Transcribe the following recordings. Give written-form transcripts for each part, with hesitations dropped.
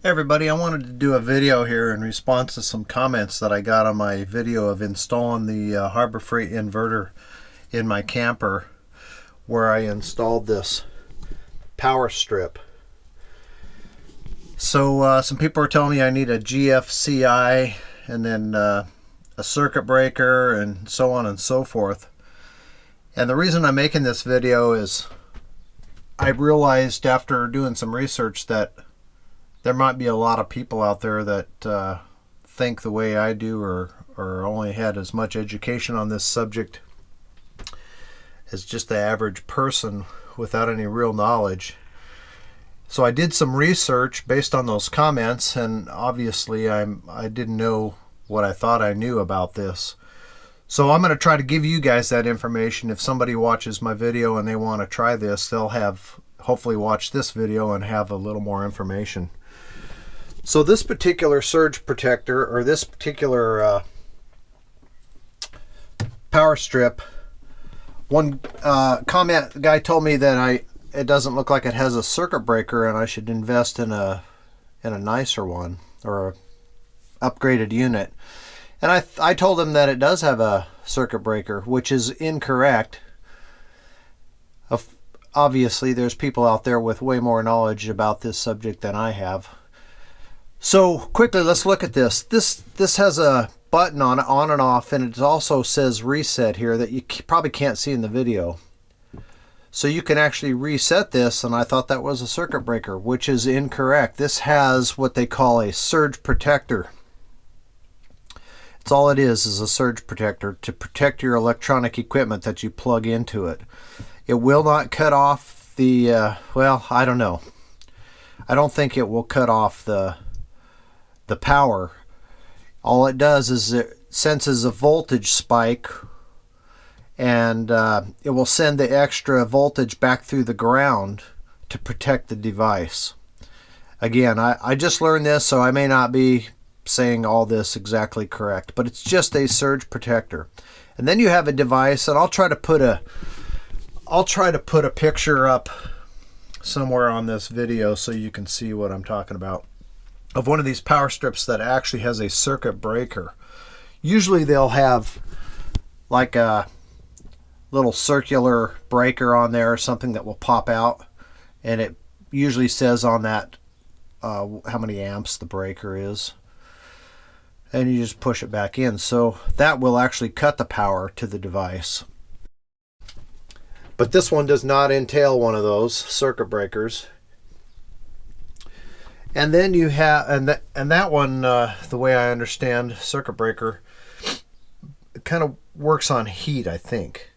Hey everybody, I wanted to do a video here in response to some comments that I got on my video of installing the Harbor Freight inverter in my camper, where I installed this power strip. So some people are telling me I need a GFCI and then a circuit breaker and so on and so forth. And the reason I'm making this video is I realized after doing some research that there might be a lot of people out there that think the way I do, or only had as much education on this subject as just the average person without any real knowledge. So I did some research based on those comments, and obviously I didn't know what I thought I knew about this. So I'm going to try to give you guys that information. If somebody watches my video and they want to try this, they'll have hopefully watch this video and have a little more information. So this particular surge protector, or this particular power strip, one comment guy told me that it doesn't look like it has a circuit breaker and I should invest in a nicer one, or a upgraded unit. And I told him that it does have a circuit breaker, which is incorrect. Obviously there's people out there with way more knowledge about this subject than I have. So quickly, let's look at this. This has a button on and off, and it also says reset here that you probably can't see in the video. So you can actually reset this, and I thought that was a circuit breaker, which is incorrect. This has what they call a surge protector. It's all it is a surge protector to protect your electronic equipment that you plug into it. It will not cut off the, well, I don't know. I don't think it will cut off the power. All it does is it senses a voltage spike, and it will send the extra voltage back through the ground to protect the device. Again, I just learned this, so I may not be saying all this exactly correct, but it's just a surge protector. And then you have a device, and I'll try to put a picture up somewhere on this video so you can see what I'm talking about, of one of these power strips that actually has a circuit breaker. Usually they'll have like a little circular breaker on there or something that will pop out, and it usually says on that how many amps the breaker is, and you just push it back in. So that will actually cut the power to the device. But this one does not entail one of those circuit breakers. And then you have, and that one, the way I understand circuit breaker, it kind of works on heat, I think.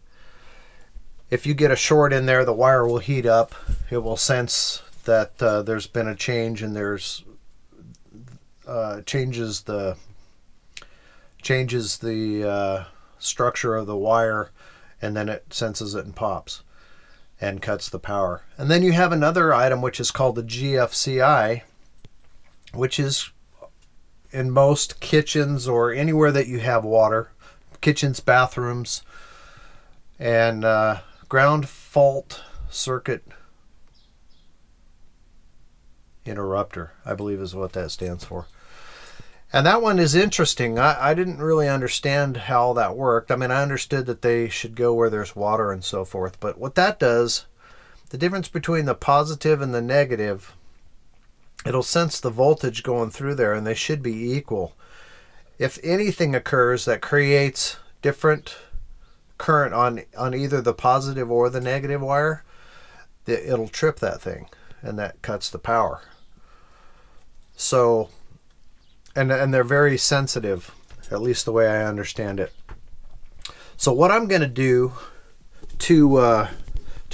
If you get a short in there, the wire will heat up. It will sense that there's been a change, and there's changes the structure of the wire, and then it senses it and pops and cuts the power. And then you have another item which is called the GFCI, which is in most kitchens or anywhere that you have water, kitchens, bathrooms, and ground fault circuit interrupter, I believe is what that stands for. And that one is interesting. I didn't really understand how that worked. I mean, I understood that they should go where there's water and so forth, but what that does, the difference between the positive and the negative, it'll sense the voltage going through there, and they should be equal. If anything occurs that creates different current on either the positive or the negative wire, it'll trip that thing, and that cuts the power. So, and they're very sensitive, at least the way I understand it. So what I'm going to do to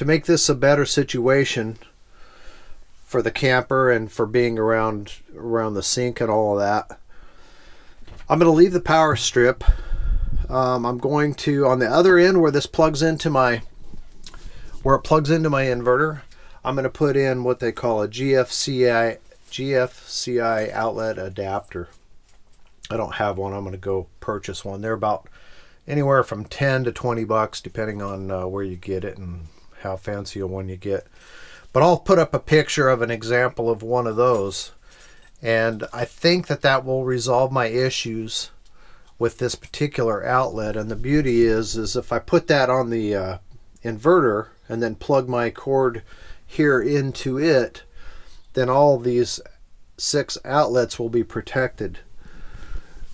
make this a better situation for the camper and for being around the sink and all of that, I'm going to leave the power strip. I'm going to, on the other end where this plugs into my inverter, I'm going to put in what they call a GFCI outlet adapter. I don't have one. I'm going to go purchase one. They're about anywhere from 10 to 20 bucks depending on where you get it and how fancy a one you get. But I'll put up a picture of an example of one of those, And I think that that will resolve my issues with this particular outlet. And the beauty is if I put that on the inverter and then plug my cord here into it, then all these 6 outlets will be protected.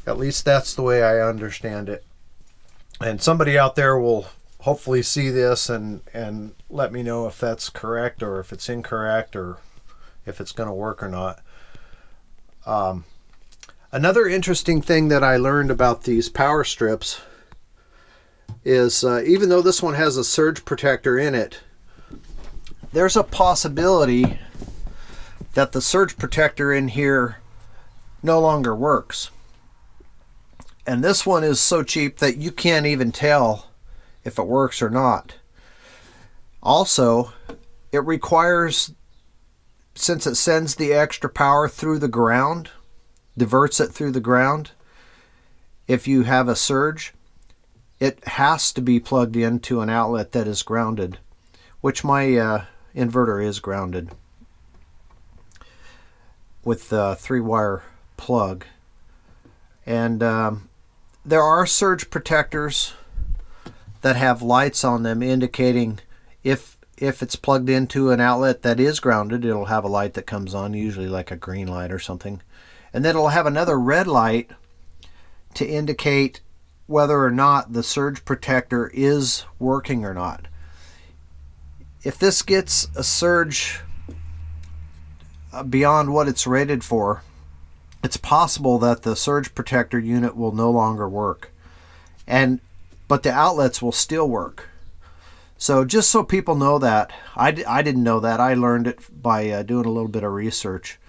At least that's the way I understand it. And somebody out there will hopefully see this and let me know if that's correct or if it's incorrect or if it's going to work or not. Another interesting thing that I learned about these power strips is even though this one has a surge protector in it, there's a possibility that the surge protector in here no longer works. And this one is so cheap that you can't even tell if it works or not. Also, it requires, since it sends the extra power through the ground, diverts it through the ground, if you have a surge, it has to be plugged into an outlet that is grounded, which my inverter is grounded with a 3-wire plug. And there are surge protectors that have lights on them indicating if it's plugged into an outlet that is grounded, it'll have a light that comes on, usually like a green light or something. And then it'll have another red light to indicate whether or not the surge protector is working or not. If this gets a surge beyond what it's rated for, it's possible that the surge protector unit will no longer work, but the outlets will still work. So just so people know that, I didn't know that. I learned it by doing a little bit of research.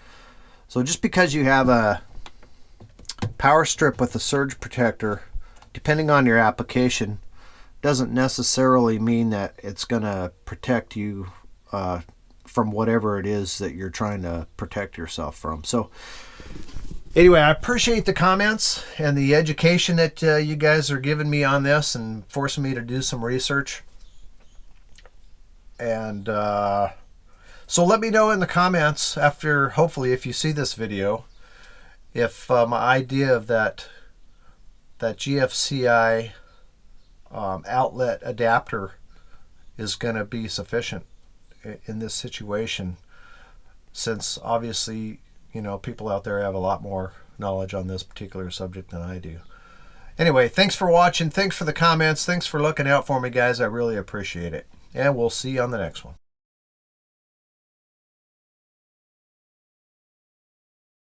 So just because you have a power strip with a surge protector, depending on your application, doesn't necessarily mean that it's going to protect you from whatever it is that you're trying to protect yourself from. So anyway, I appreciate the comments and the education that you guys are giving me on this and forcing me to do some research. And so let me know in the comments after, hopefully, if you see this video, if my idea of that GFCI outlet adapter is going to be sufficient in this situation, since obviously, you know, people out there have a lot more knowledge on this particular subject than I do. Anyway, thanks for watching. Thanks for the comments. Thanks for looking out for me, guys. I really appreciate it. And we'll see you on the next one.